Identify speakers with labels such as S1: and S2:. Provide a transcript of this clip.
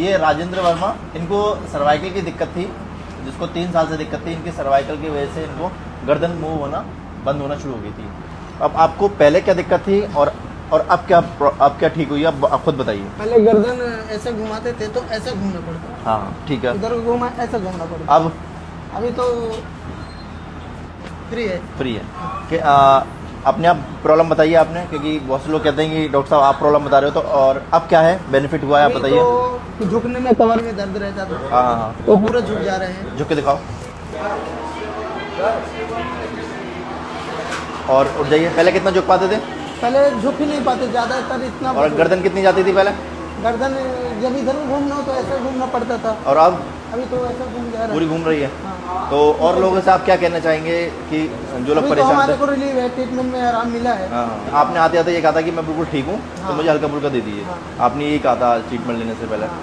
S1: ये राजेंद्र वर्मा, इनको सर्वाइकल की दिक्कत थी, जिसको 3 साल से दिक्कत थी। इनकी सर्वाइकल की वजह से इनको गर्दन मूव होना बंद होना शुरू हो गई थी। अब आपको पहले क्या दिक्कत थी और अब क्या ठीक हुई, अब आप खुद बताइए।
S2: पहले गर्दन ऐसे घुमाते थे तो ऐसे घूमना पड़ता,
S1: हाँ ठीक है।
S2: इधर को घुमा ऐसे घूमना पड़ता।
S1: अब
S2: अभी तो फ्री है।
S1: कि अपने आप प्रॉब्लम बताइए आपने, क्योंकि बहुत से लोग कहते हैं कि डॉक्टर साहब आप प्रॉब्लम बता रहे हो, तो और अब क्या है बेनिफिट हुआ है आप
S2: अभी
S1: बताइए।
S2: तो झुकने में कमर में दर्द रहता था,
S1: हाँ
S2: तो पूरा झुक जा रहे हैं।
S1: झुक के दिखाओ और उठ जाइए। पहले कितना झुक पाते थे
S2: पहले झुक ही नहीं पाते ज्यादातर इतना।
S1: और गर्दन कितनी जाती थी पहले?
S2: गर्दन जब इधर घूमना हो तो ऐसे घूमना पड़ता था,
S1: और अब
S2: अभी तो ऐसा घूम जा रहा है।
S1: पूरी घूम रही है।
S2: हाँ।
S1: तो और लोगों से आप क्या कहना चाहेंगे कि जो लोग
S2: अभी तो
S1: परेशान
S2: हमारे
S1: थे?
S2: को रिलीव है, ट्रीटमेंट में आराम मिला है।
S1: हाँ, आपने आते आते ये कहा था कि मैं बिल्कुल ठीक हूँ, तो
S2: हाँ।
S1: मुझे हल्का फुल्का दे दीजिए।
S2: हाँ।
S1: आपने यही कहा था ट्रीटमेंट लेने से पहले।
S2: हाँ।